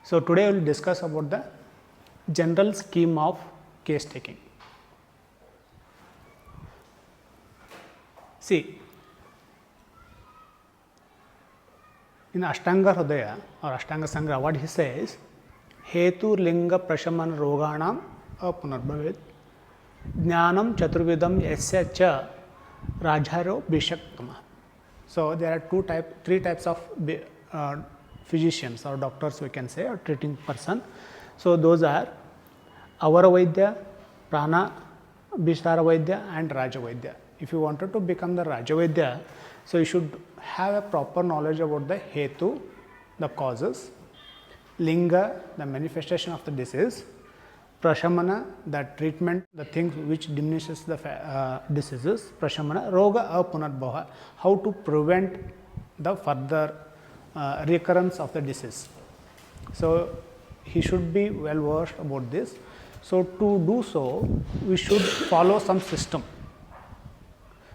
So, today we will discuss about the general scheme of case taking. See, in Ashtanga Hridaya or Ashtanga Sangra, what he says, Hetu Linga Prashamana Roganam Apunarbhavet Jnanam Chaturvidam Yasya Cha Rajharo Bishaktama. So, there are three types of physicians or doctors, we can say, or treating person. So, those are Avara Vaidya, Prana Bistara Vaidya and Raja Vaidya. If you wanted to become the Raja Vaidya, so you should have a proper knowledge about the Hetu, the causes, Linga, the manifestation of the disease, Prashamana, the treatment, the things which diminishes the diseases, Prashamana, Roga Apunarbhava, how to prevent the further recurrence of the disease. So, he should be well versed about this. So, to do so, we should follow some system.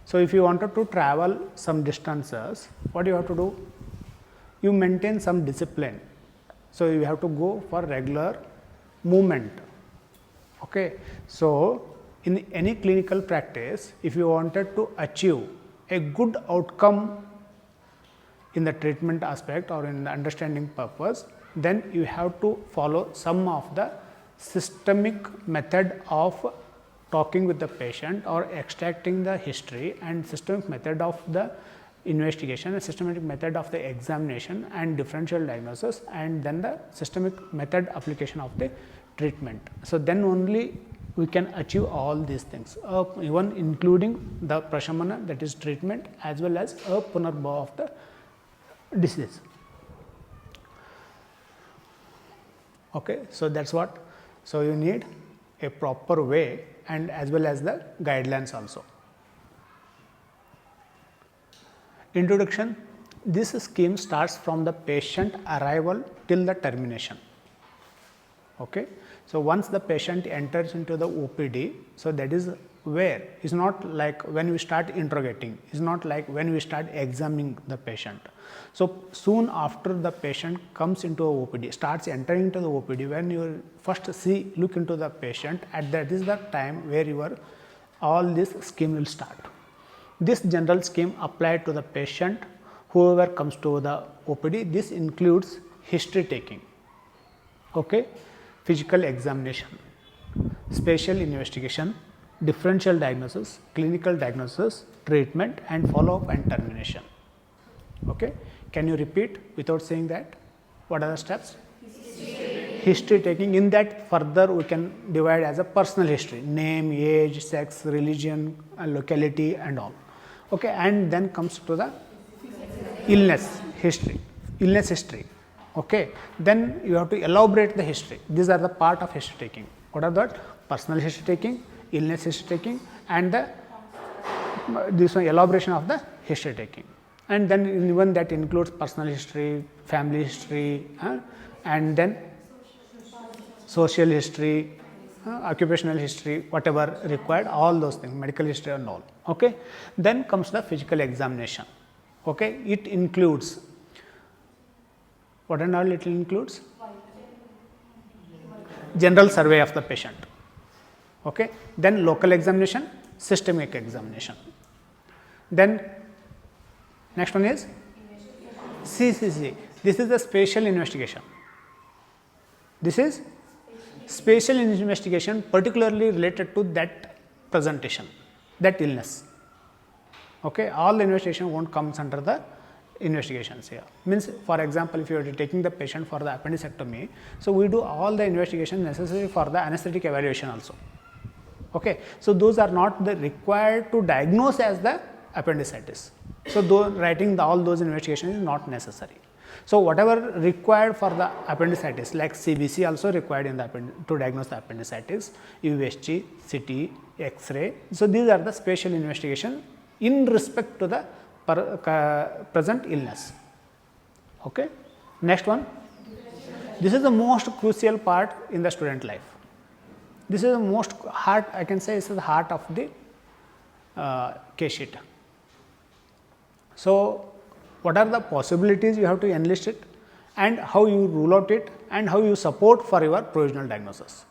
So, if you wanted to travel some distances, what you have to do? You maintain some discipline. So, you have to go for regular movement. Okay. So, in any clinical practice, if you wanted to achieve a good outcome in the treatment aspect or in the understanding purpose, then you have to follow some of the systemic method of talking with the patient or extracting the history, and systemic method of the investigation, and systematic method of the examination and differential diagnosis, and then the systemic method application of the treatment. So, then only we can achieve all these things, even including the Prashamana, that is treatment, as well as a Punarbhava of the disease. Okay. So, that is what. So, you need a proper way and as well as the guidelines also. Introduction. This scheme starts from the patient arrival till the termination. Okay. So, once the patient enters into the OPD, so that is where is not like when we start interrogating, is not like when we start examining the patient. So, soon after the patient comes into a OPD, starts entering into the OPD, when you first look into the patient, at that is the time where your all this scheme will start. This general scheme applied to the patient, whoever comes to the OPD. This includes history taking, okay, physical examination, spatial investigation, differential diagnosis, clinical diagnosis, treatment, and follow up and termination. Okay. Can you repeat without saying that? What are the steps? History taking. In that further we can divide as a personal history, name, age, sex, religion, locality and all. Okay. And then comes to the illness history, Okay. Then you have to elaborate the history. These are the part of history taking. What are that? Personal history taking, illness history taking, and this one elaboration of the history taking. And then even that includes personal history, family history, and then social history, occupational history, whatever required, all those things, medical history and all. Okay. Then comes the physical examination. Okay. It includes what and all it includes? General survey of the patient. Okay. Then local examination, systemic examination. Then next one is CCC. This is the spatial investigation. This is spatial investigation particularly related to that presentation, that illness. Okay. All the investigation won't come under the investigations here. Means, for example, if you are taking the patient for the appendicectomy, so we do all the investigation necessary for the anesthetic evaluation also. Okay. So, those are not the required to diagnose as the appendicitis. So, writing all those investigations is not necessary. So, whatever required for the appendicitis, like CBC also required in the to diagnose the appendicitis, USG, CT, X-ray. So, these are the spatial investigation in respect to the present illness. Okay. Next one. This is the most crucial part in the student life. This is the most heart, I can say, this is the heart of the case sheet. So, what are the possibilities you have to enlist it, and how you rule out it, and how you support for your provisional diagnosis.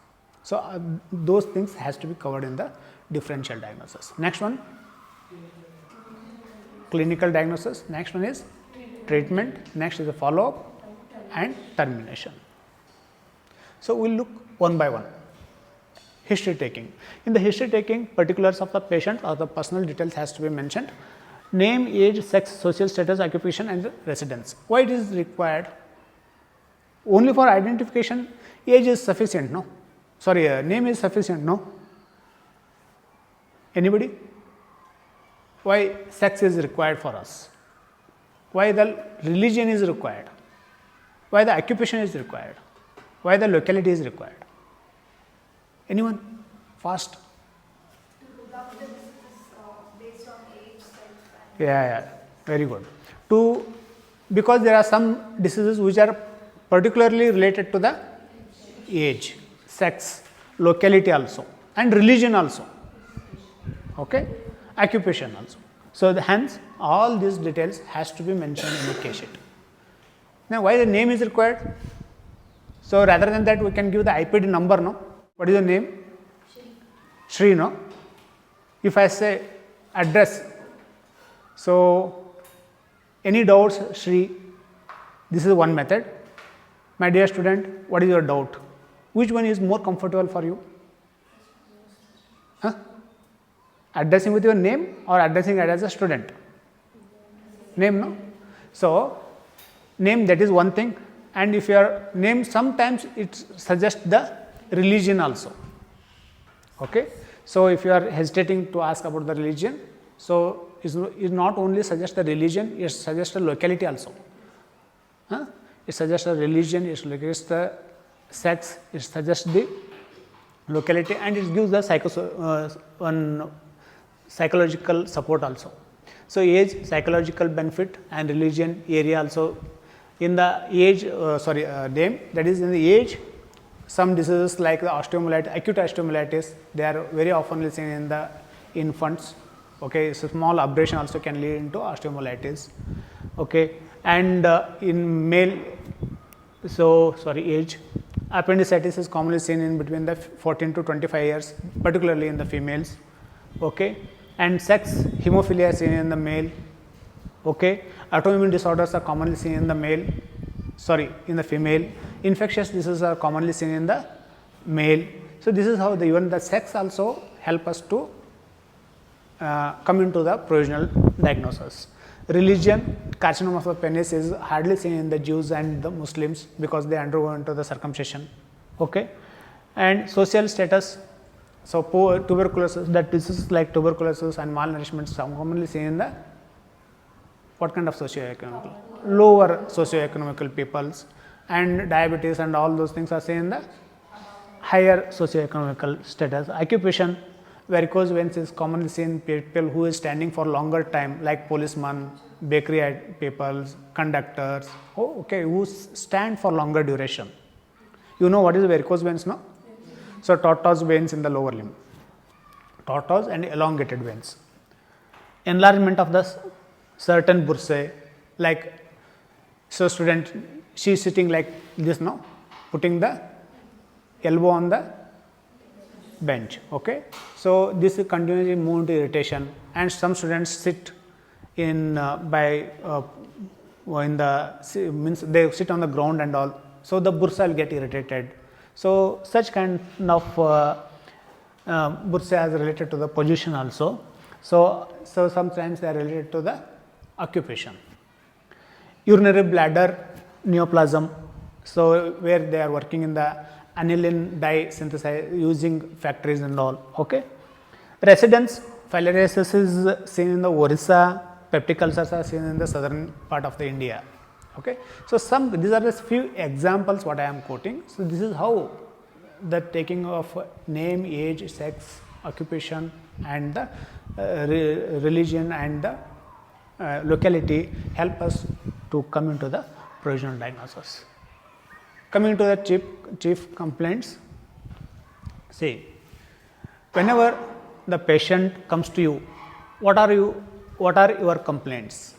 So, those things has to be covered in the differential diagnosis. Next one, clinical diagnosis. Next one is treatment. Next is the follow up and termination. So, we will look one by one. History taking. In the history taking, particulars of the patient or the personal details has to be mentioned. Name, age, sex, social status, occupation and residence. Why it is required? Only for identification, age is sufficient, no? Sorry, name is sufficient, no? Anybody? Why sex is required for us? Why the religion is required? Why the occupation is required? Why the locality is required? Anyone? Fast. Based on age, sex, Yeah, very good. Because there are some diseases which are particularly related to the age, sex, locality also, and religion also. Okay, occupation also. So hence, all these details has to be mentioned in the case sheet. Now, why the name is required? So rather than that, we can give the IPD number. No, what is the name? Shri. No. If I say address, so any doubts, Shri? This is one method. My dear student, what is your doubt? Which one is more comfortable for you? Huh? Addressing with your name or addressing it as a student? Name, no? So, name, that is one thing, and if your name, sometimes it suggests the religion also. Okay? So, if you are hesitating to ask about the religion, so it not only suggests the religion, it suggests the locality also. Huh? It suggests the religion, it suggests the sex, it suggests the locality, and it gives the psychological support also. So, age, psychological benefit, and religion area also. In the age, name, that is in the age, some diseases like the osteomyelitis, acute osteomyelitis, they are very often seen in the infants. Okay, so small abrasion also can lead into osteomyelitis. Okay, and in male, age, appendicitis is commonly seen in between the 14 to 25 years, particularly in the females. Okay, and sex, hemophilia is seen in the male. Okay, autoimmune disorders are commonly seen in the male, in the female. Infectious diseases are commonly seen in the male. So this is how even the sex also help us to come into the provisional diagnosis. Religion, carcinoma of the penis is hardly seen in the Jews and the Muslims because they undergo into the circumcision. Okay, and social status. So tuberculosis, that diseases like tuberculosis and malnourishment are commonly seen in the what kind of socio-economical? Lower socio-economical peoples, and diabetes and all those things are seen in the higher socio-economical status. Occupation, varicose veins is commonly seen in people who is standing for longer time, like policemen, bakery people, conductors, who stand for longer duration. You know what is varicose veins, no? So tortoise veins in the lower limb, tortoise and elongated veins. Enlargement of the certain bursae, like, so student, she is sitting like this now, putting the elbow on the bench. Okay, so this is continuously moving to irritation, and some students sit in they sit on the ground and all, so the bursa will get irritated. So such kind of bursa is related to the position also. So sometimes they are related to the occupation. Urinary bladder neoplasm, so where they are working in the aniline dye synthesis using factories and all. Okay. Residence, filariasis is seen in the Orissa, peptic ulcers are seen in the southern part of the India. Okay. So these are just few examples what I am quoting. So this is how the taking of name, age, sex, occupation, and the religion and the locality help us to come into the provisional diagnosis. Coming to the chief complaints, see, whenever the patient comes to you, what are your complaints?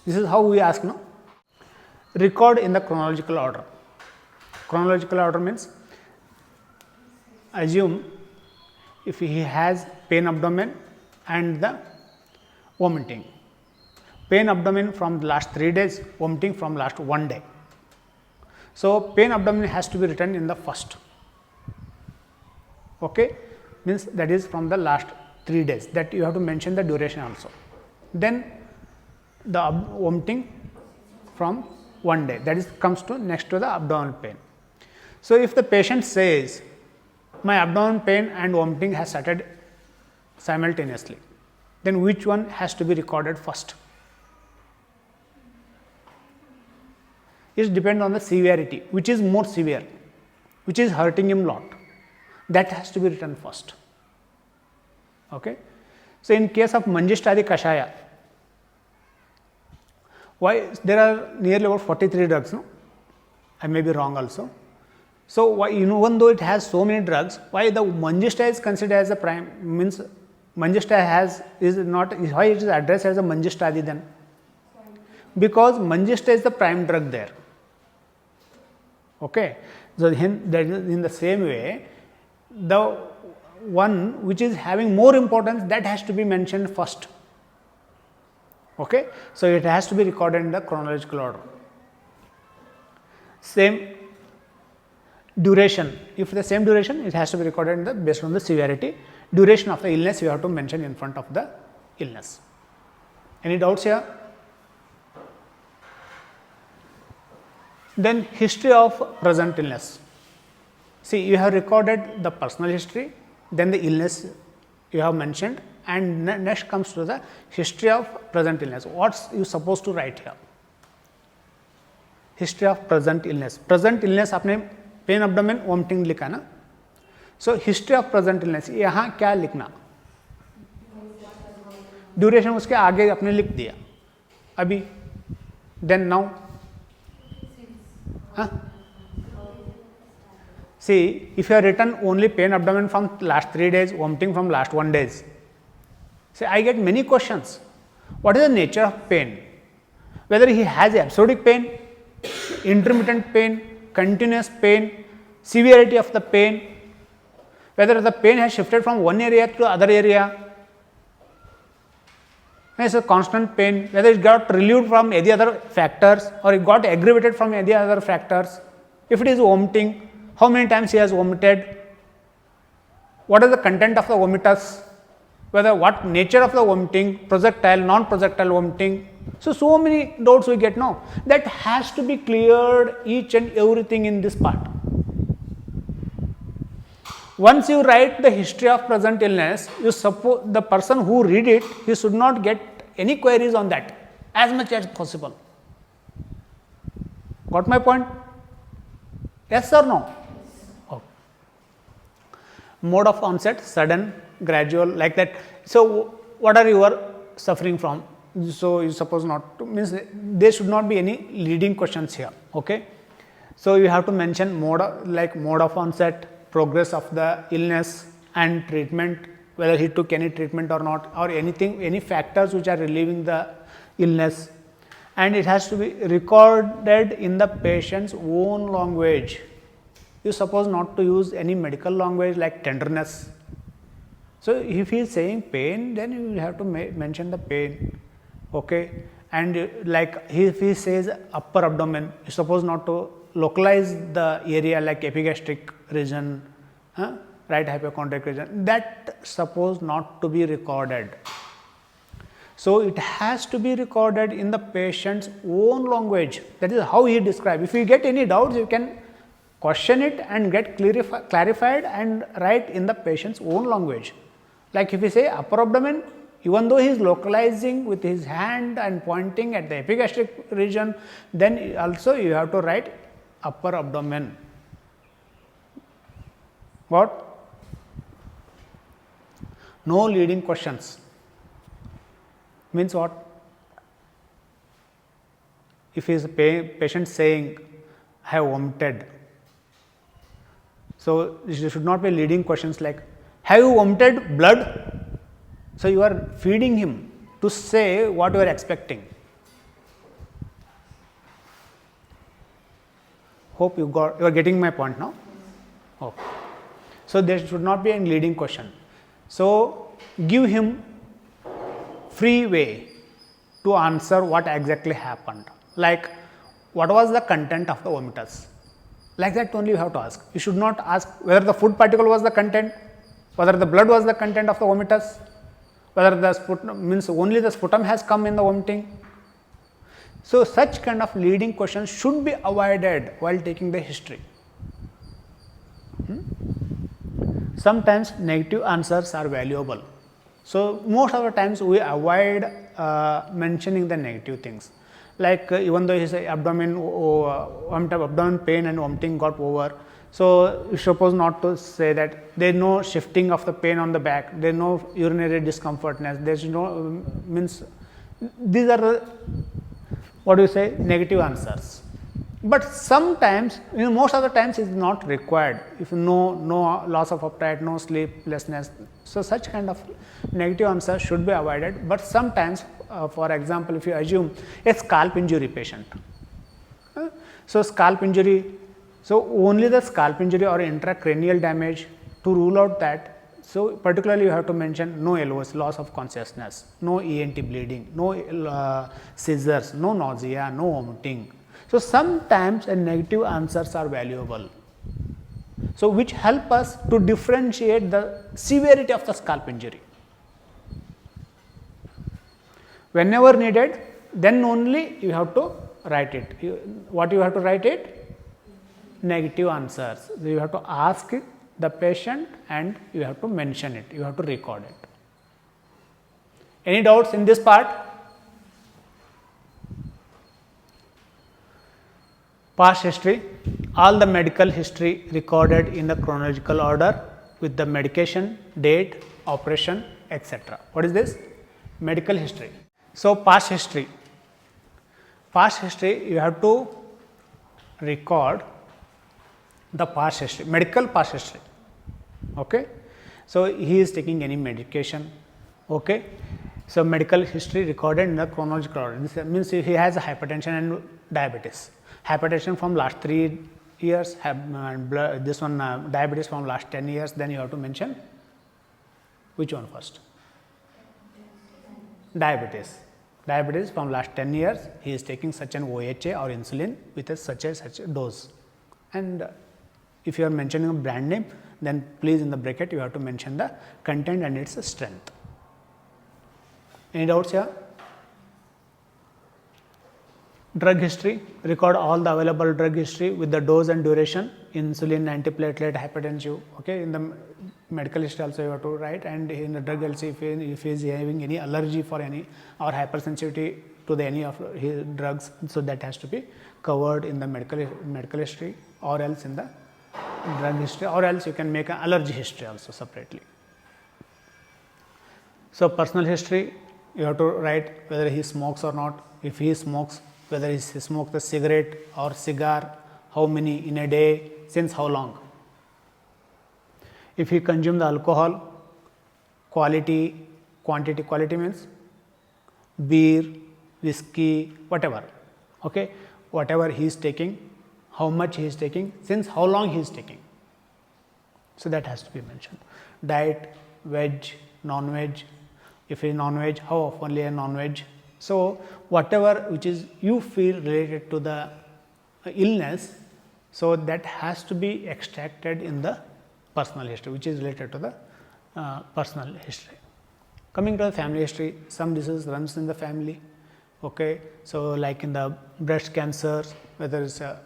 This is how we ask, no? Record in the chronological order. Chronological order means, assume if he has pain abdomen and the vomiting. Pain abdomen from the last 3 days, vomiting from last 1 day. So, pain abdomen has to be written in the first, okay, means that is from the last 3 days, that you have to mention the duration also. Then the vomiting from 1 day, that is comes to next to the abdominal pain. So, if the patient says my abdominal pain and vomiting has started simultaneously, then which one has to be recorded first? It depends on the severity, which is more severe, which is hurting him lot, that has to be written first. Okay. So, in case of Manjishtadi Kashaya, why there are nearly about 43 drugs, no? I may be wrong also. So, why, even though it has so many drugs, why the Manjishta is considered as a prime, means Manjishta is not, why it is addressed as a Manjishtadi then? Because Manjishta is the prime drug there. Okay. So, in the same way, the one which is having more importance, that has to be mentioned first. Okay. So, it has to be recorded in the chronological order. Same duration, if the same duration, it has to be recorded in the based on the severity. Duration of the illness you have to mention in front of the illness. Any doubts here? Then history of present illness. See, you have recorded the personal history, then the illness you have mentioned, and next comes to the history of present illness. What's you supposed to write here? History of present illness. Present illness आपने pen abdomen vomiting लिखा ना. So history of present illness, यहाँ क्या लिखना? Duration उसके आगे अपने लिख दिया. अभी, then now. See, if you have written only pain abdomen from last 3 days, vomiting from last 1 days, see, I get many questions. What is the nature of pain? Whether he has episodic pain, intermittent pain, continuous pain, severity of the pain, whether the pain has shifted from one area to other area, it's a constant pain, whether it got relieved from any other factors or it got aggravated from any other factors. If it is vomiting, how many times he has vomited, what is the content of the vomitus, whether what nature of the vomiting, projectile, non-projectile vomiting. So many doubts we get now. That has to be cleared each and everything in this part. Once you write the history of present illness, you suppose the person who read it, he should not get any queries on that as much as possible. Got my point? Yes or no? Oh. Mode of onset, sudden, gradual, like that. So, what are you suffering from? So, you suppose not to, means there should not be any leading questions here. Okay. So, you have to mention mode of onset, progress of the illness and treatment, whether he took any treatment or not, or anything, any factors which are relieving the illness, and it has to be recorded in the patient's own language. You suppose not to use any medical language like tenderness. So, if he is saying pain, then you have to mention the pain. Okay. And like if he says upper abdomen, you suppose not to localize the area like epigastric region, right hypochondriac region, that suppose not to be recorded. So, it has to be recorded in the patient's own language, that is how he describes. If you get any doubts, you can question it and get clarified and write in the patient's own language. Like if you say upper abdomen, even though he is localizing with his hand and pointing at the epigastric region, then also you have to write upper abdomen. What? No leading questions. Means what? If he is a patient saying, I have vomited. So, there should not be leading questions like, have you vomited blood? So, you are feeding him to say what you are expecting. Hope you are getting my point now. Okay. So there should not be any leading question. So give him free way to answer what exactly happened. Like, what was the content of the vomitus? Like that only you have to ask. You should not ask whether the food particle was the content, whether the blood was the content of the vomitus, whether the sputum means only the sputum has come in the vomiting. So such kind of leading questions should be avoided while taking the history. Sometimes negative answers are valuable. So most of the times we avoid mentioning the negative things. Like even though his abdomen pain and vomiting got over, so you suppose not to say that there is no shifting of the pain on the back, there is no urinary discomfortness, there is no means these are the, what do you say, negative answers. But sometimes, most of the times it is not required. If no loss of appetite, no sleeplessness, so such kind of negative answers should be avoided. But sometimes, for example, if you assume a scalp injury patient, so scalp injury, so only the scalp injury or intracranial damage, to rule out that. So particularly you have to mention no LOS, loss of consciousness, no ENT bleeding, no seizures, no nausea, no vomiting. So sometimes negative answers are valuable. So which help us to differentiate the severity of the scalp injury. Whenever needed, then only you have to write it. What you have to write it? Negative answers. So you have to ask the patient and you have to mention it, you have to record it. Any doubts in this part? Past history, all the medical history recorded in the chronological order with the medication, date, operation, etc. What is this? Medical history. So past history. Past history, you have to record the past history, medical past history. Okay. So he is taking any medication. Okay. So medical history recorded in the chronological order. This means if he has hypertension and diabetes. Hypertension from last 3 years, this one diabetes from last 10 years, then you have to mention which one first? Diabetes. Diabetes from last 10 years, he is taking such an OHA or insulin with such a dose. And if you are mentioning a brand name, then please in the bracket you have to mention the content and its strength. Any doubts here? Drug history, record all the available drug history with the dose and duration, insulin, antiplatelet, hypertensive. Okay, in the medical history also you have to write, and in the drug LC if he is having any allergy for any or hypersensitivity to the any of his drugs, so that has to be covered in the medical history or else in the drug history, or else you can make an allergy history also separately. So personal history, you have to write whether he smokes or not. If he smokes, whether he smokes a cigarette or cigar, how many in a day, since how long. If he consumes the alcohol, quality, quantity, quality means beer, whiskey, whatever. Okay, whatever he is taking, how much he is taking, since how long he is taking. So that has to be mentioned. Diet, veg, non-veg. If he is non-veg, how often a non-veg. So whatever which is you feel related to the illness, so that has to be extracted in the personal history, which is related to the personal history. Coming to the family history, some disease runs in the family. Okay, so like in the breast cancer, whether it's a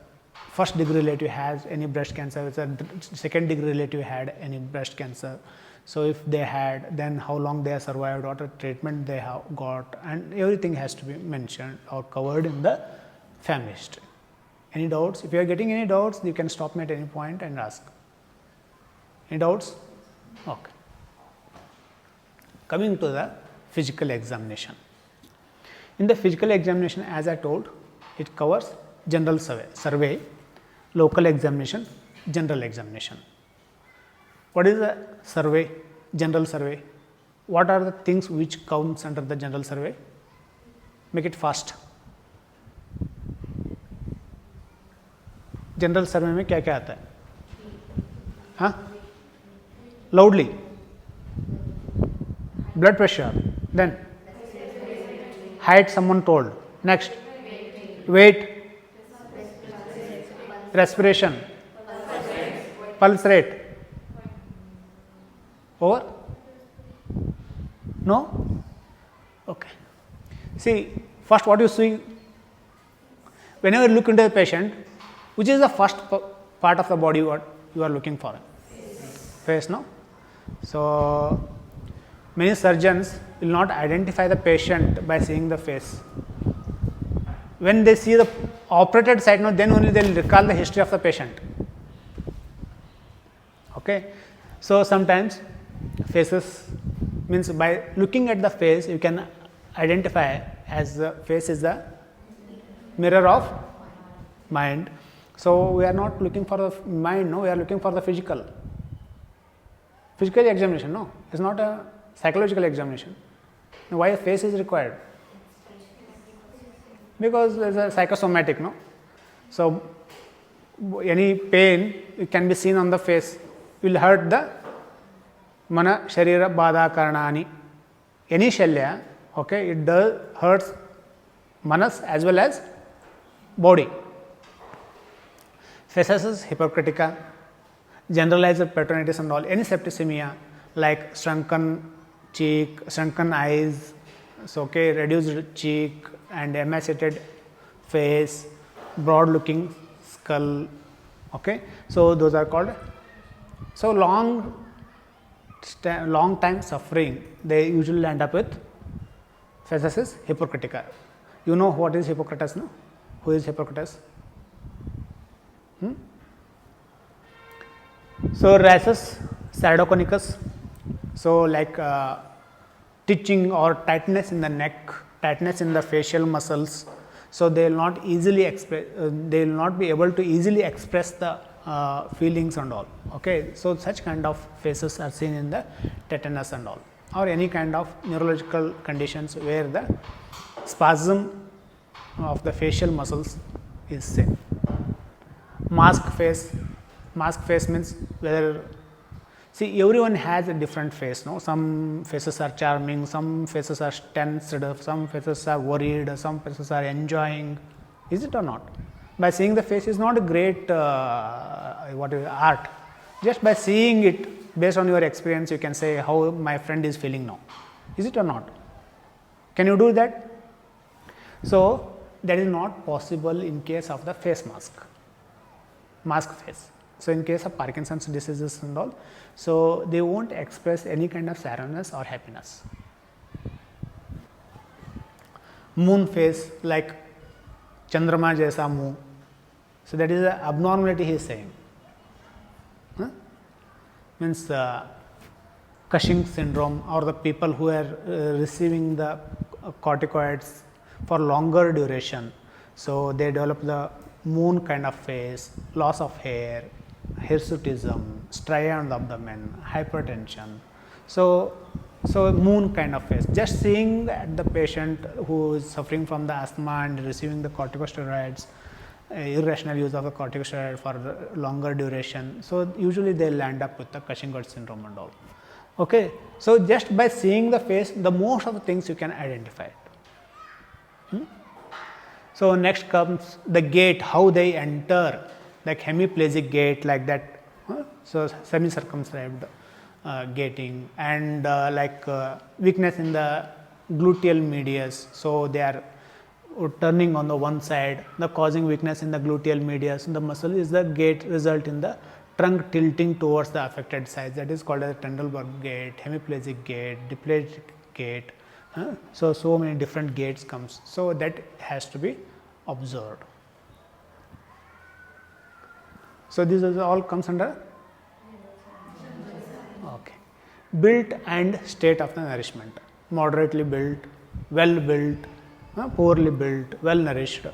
first degree relative has any breast cancer, it's a second degree relative had any breast cancer. So if they had, then how long they have survived, what treatment they have got, and everything has to be mentioned or covered in the family history. Any doubts? If you are getting any doubts, you can stop me at any point and ask. Any doubts? Okay. Coming to the physical examination. In the physical examination, as I told, it covers general survey, local examination, general examination. What is the survey, general survey? What are the things which counts under the general survey? Make it fast. General survey में क्या क्या आता है? हाँ, loudly, blood pressure, then height someone told, next weight, respiration, pulse rate, over? No? Okay. See, first what you see, whenever you look into the patient, which is the first part of the body what you are looking for? Face, no? So, many surgeons will not identify the patient by seeing the face. When they see the operated side, no, then only they will recall the history of the patient. Okay. So, sometimes faces means by looking at the face you can identify as the face is the mirror of mind. So, we are not looking for the mind, no, we are looking for the physical examination, no, it is not a psychological examination. Why a face is required? Because there is a psychosomatic, no. So, any pain it can be seen on the face will hurt the mana sharira badha karanani. Any shalya, okay, it does hurts manas as well as body. Faces is hypocritica, generalized peritonitis and all, any septicemia like shrunken cheek, shrunken eyes, so okay, reduced cheek and emaciated face, broad looking skull, okay. So, those are called, so long time suffering they usually end up with faces is hypocritica. You know what is Hippocrates, no? Who is Hippocrates? So, rhasis pseudoconicus, so like twitching or tightness in the neck, tightness in the facial muscles. So, they will not easily express, they will not be able to easily express the feelings and all. Okay. So, such kind of faces are seen in the tetanus and all, or any kind of neurological conditions where the spasm of the facial muscles is seen. Mask face means whether, see, everyone has a different face, no. Some faces are charming, some faces are tensed, some faces are worried, some faces are enjoying, is it or not? By seeing the face is not a great what is art. Just by seeing it, based on your experience, you can say how my friend is feeling now, is it or not? Can you do that? So, that is not possible in case of the face mask face. So, in case of Parkinson's diseases and all, so they won't express any kind of sadness or happiness. Moon face, like Chandrama jaisa muh, so that is the abnormality he is saying. Means Cushing syndrome, or the people who are receiving the corticoids for longer duration. So, they develop the moon kind of face, loss of hair, hirsutism, striae on the abdomen, hypertension. So, moon kind of face. Just seeing the patient who is suffering from the asthma and receiving the corticosteroids, irrational use of the corticosteroid for longer duration. So, usually they will end up with the Cushing syndrome and all. Okay. So, just by seeing the face, the most of the things you can identify it. So, next comes the gait, how they enter, like hemiplegic gait, like that. So, semi-circumscribed gating, and like weakness in the gluteal medius. So, they are turning on the one side, the causing weakness in the gluteal medius. The muscle is the gait result in the trunk tilting towards the affected side, that is called as Trendelenburg gait, hemiplegic gait, diplegic gait. So many different gaits comes. So, that has to be observed. So, this is all comes under okay. Built and state of the nourishment, moderately built, well built, poorly built, well nourished.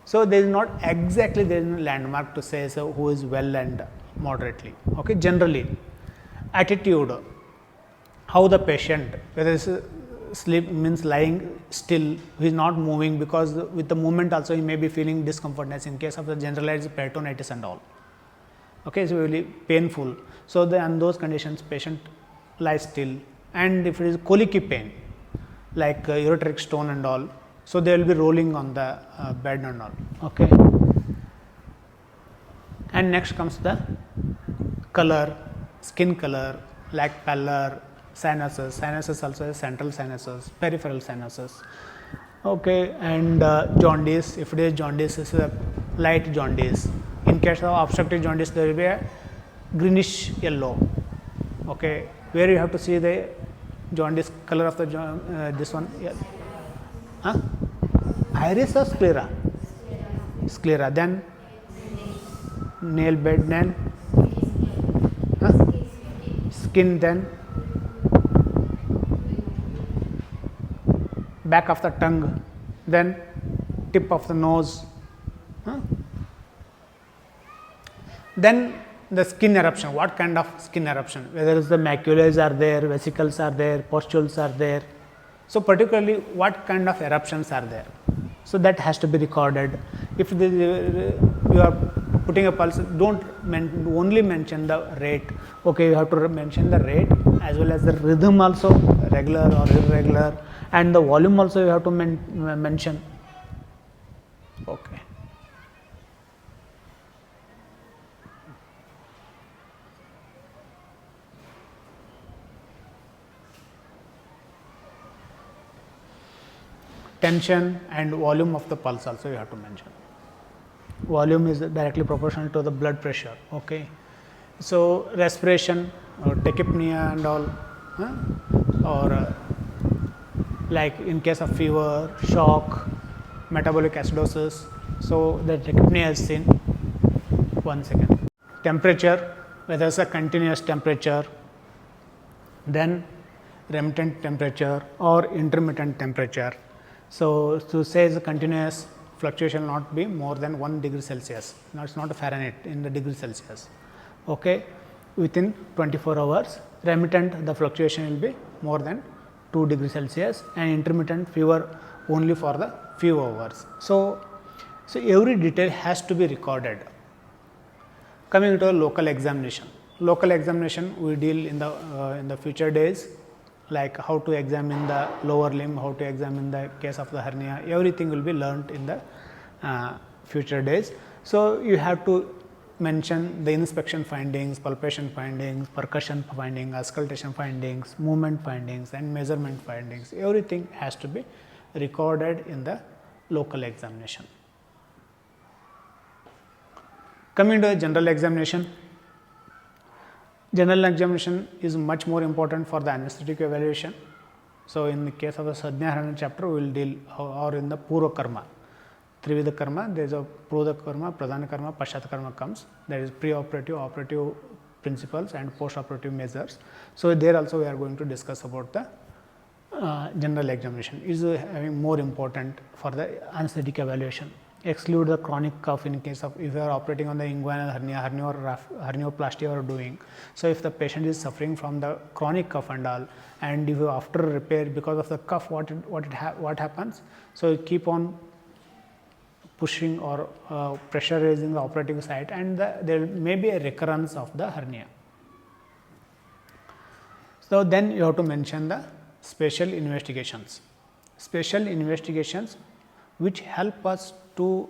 So, there is not exactly there is no landmark to say so who is well and moderately. Okay. Generally, attitude, how the patient, whether it is sleep means lying still, he is not moving, because with the movement also he may be feeling discomfortness in case of the generalized peritonitis and all. Okay, so really painful. So, in those conditions patient lies still, and if it is colicky pain like ureteric stone and all, so they will be rolling on the bed and all. Okay. And next comes the color, skin color, like pallor, sinuses also has central sinuses, peripheral sinuses. Okay, and jaundice, if it is jaundice, is a light jaundice. In case of obstructive jaundice, there will be a greenish yellow. Okay, where you have to see the jaundice color of the this one. Yeah. Huh? Iris or sclera? Sclera. Then nail bed, then huh? Skin, then back of the tongue, then tip of the nose. Huh? Then the skin eruption. What kind of skin eruption? Whether it's the maculae are there, vesicles are there, pustules are there. So, particularly what kind of eruptions are there? So, that has to be recorded. If you are putting a pulse, don't only mention the rate. Okay, you have to mention the rate as well as the rhythm also, regular or irregular, and the volume also you have to mention. Okay. Tension and volume of the pulse also you have to mention. Volume is directly proportional to the blood pressure. Okay. So, respiration or tachypnea and all, or like in case of fever, shock, metabolic acidosis. So, the tachypnea is seen. 1 second. Temperature, whether it's a continuous temperature, then remittent temperature or intermittent temperature. So, to say the continuous fluctuation will not be more than 1 degree Celsius. Now, it is not a Fahrenheit, in the degree Celsius. Okay. Within 24 hours, remittent the fluctuation will be more than 2 degree Celsius, and intermittent fever only for the few hours. So, every detail has to be recorded. Coming to a local examination. Local examination we deal in the future days, like how to examine the lower limb, how to examine the case of the hernia, everything will be learnt in the future days. So, you have to mention the inspection findings, palpation findings, percussion findings, auscultation findings, movement findings and measurement findings, everything has to be recorded in the local examination. Coming to the general examination. General examination is much more important for the anesthetic evaluation. So, in the case of the Sadhya Harana chapter, we will deal, or in the Purva Karma, Trividha Karma, there is a Purva Karma, Pradhana Karma, Paschat Karma comes, that is pre-operative, operative principles and post-operative measures. So, there also we are going to discuss about the general examination is having more important for the anesthetic evaluation. Exclude the chronic cough in case of if you are operating on the inguinal hernia or hernioplasty you are doing. So, if the patient is suffering from the chronic cough and all, and if you after repair because of the cough, what happens? So, you keep on pushing or pressurizing the operating site, and there may be a recurrence of the hernia. So, then you have to mention the special investigations. Special investigations which help us to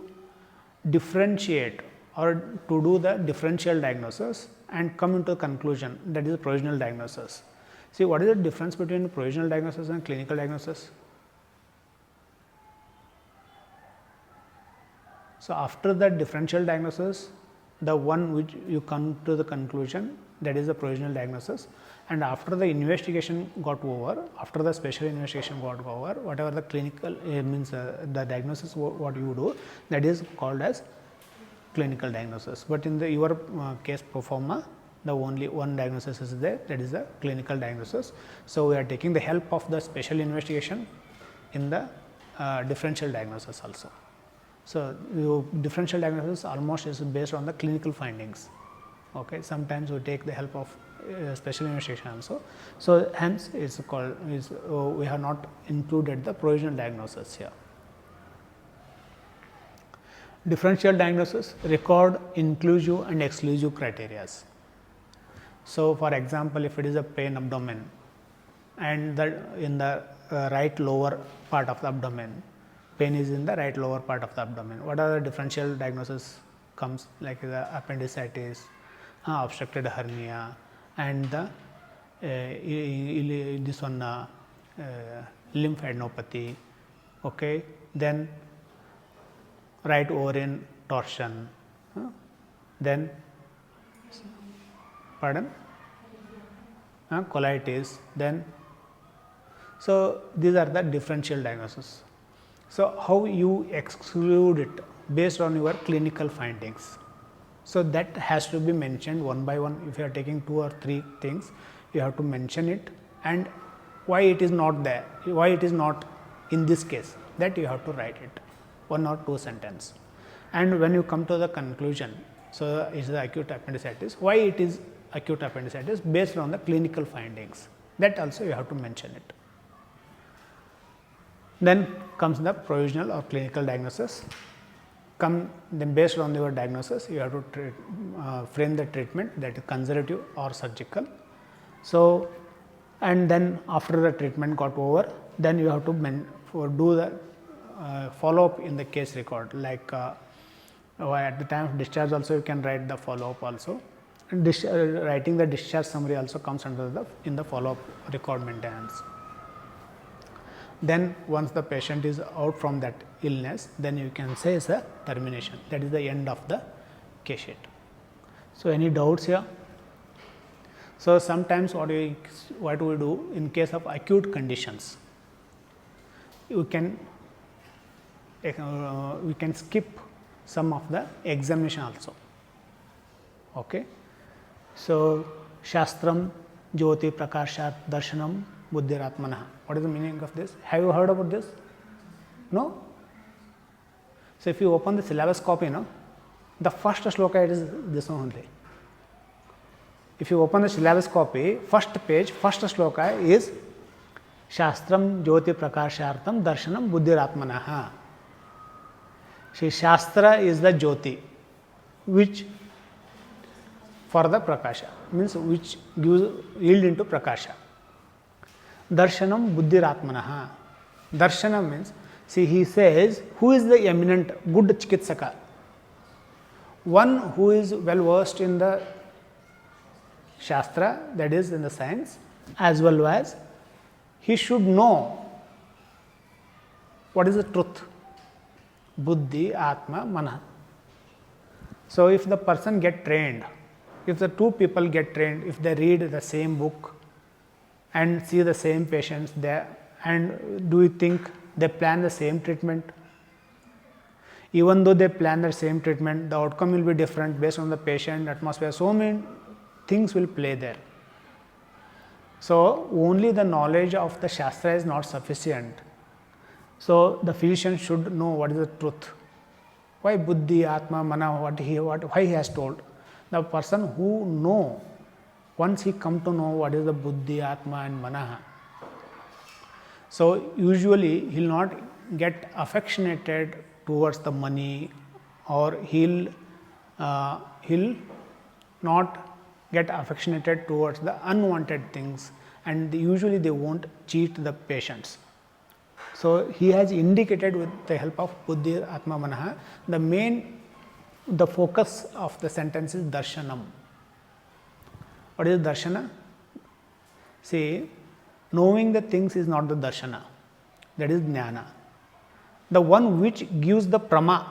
differentiate or to do the differential diagnosis and come into a conclusion, that is a provisional diagnosis. See, what is the difference between provisional diagnosis and clinical diagnosis? So, after the differential diagnosis, the one which you come to the conclusion, that is the provisional diagnosis, and after the investigation got over, after the special investigation got over, whatever the clinical means the diagnosis what you do, that is called as clinical diagnosis. But in your case pro forma, the only one diagnosis is there, that is the clinical diagnosis. So, we are taking the help of the special investigation in the differential diagnosis also. So, differential diagnosis almost is based on the clinical findings. Okay. Sometimes we take the help of special investigation also. So, hence it is called we have not included the provisional diagnosis here. Differential diagnosis record inclusive and exclusive criteria. So, for example, if it is a pain abdomen and in the right lower part of the abdomen, pain is in the right lower part of the abdomen. What are the differential diagnosis comes, like the appendicitis, obstructed hernia, and the this one lymphadenopathy. Okay, then right ovarian torsion, then pardon, colitis. Then, so these are the differential diagnosis. So, how you exclude it based on your clinical findings. So, that has to be mentioned one by one. If you are taking 2 or 3 things, you have to mention it and why it is not there, why it is not in this case, that you have to write it 1 or 2 sentences. And when you come to the conclusion, so it is the acute appendicitis, why it is acute appendicitis based on the clinical findings, that also you have to mention it. Then comes the provisional or clinical diagnosis. Then based on your diagnosis, you have to frame the treatment, that is conservative or surgical. So, and then after the treatment got over, then you have to do the follow up in the case record, like at the time of discharge also you can write the follow up also. And writing the discharge summary also comes under in the follow up record maintenance. Then once the patient is out from that illness, then you can say is a termination, that is the end of the case sheet. So, any doubts here? So, sometimes what we do in case of acute conditions, we can skip some of the examination also. Okay. So, Shastram Jyoti Prakashat Darshanam Buddhiratmana. What is the meaning of this? Have you heard about this? No? So, if you open the syllabus copy, no, the first shloka it is this one only. If you open the syllabus copy, first page, first shloka is Shastram Jyoti Prakashartam Darshanam Buddhiratmana. See, Shastra is the Jyoti, which for the Prakasha, means which gives yield into Prakasha. Darshanam Buddhiratmana. Darshanam means, see, he says, who is the eminent good Chikitsaka? One who is well versed in the Shastra, that is in the science, as well as he should know what is the truth. Buddhi, Atma, Mana. So, if the person get trained, if the 2 people get trained, if they read the same book and see the same patients there, and do you think they plan the same treatment? Even though they plan the same treatment, the outcome will be different based on the patient, atmosphere, so many things will play there. So, only the knowledge of the Shastra is not sufficient. So, the physician should know what is the truth. Why Buddhi, Atma, Mana, why he has told. The person who know, once he come to know what is the Buddhi, Atma and Mana. So, usually he will not get affectionated towards the money, or he'll not get affectionated towards the unwanted things, and usually they won't cheat the patients. So, he has indicated with the help of Buddhi, Atma, Manaha, the focus of the sentence is Darshanam. What is Darshana? See, knowing the things is not the Darshana, that is Jnana. The one which gives the Prama,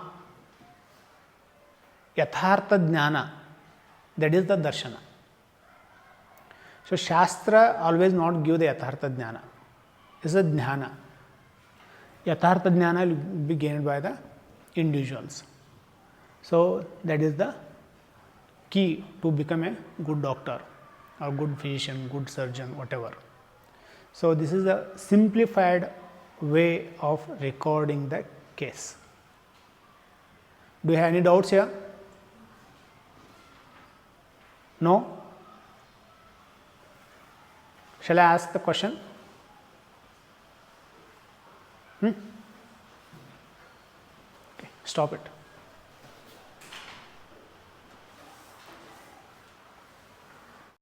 Yathartha Jnana, that is the Darshana. So, Shastra always not give the Yathartha Jnana, it is a Jnana. Yathartha Jnana will be gained by the individuals. So, that is the key to become a good doctor or good physician, good surgeon, whatever. So, this is a simplified way of recording the case. Do you have any doubts here? No? Shall I ask the question? Okay, stop it.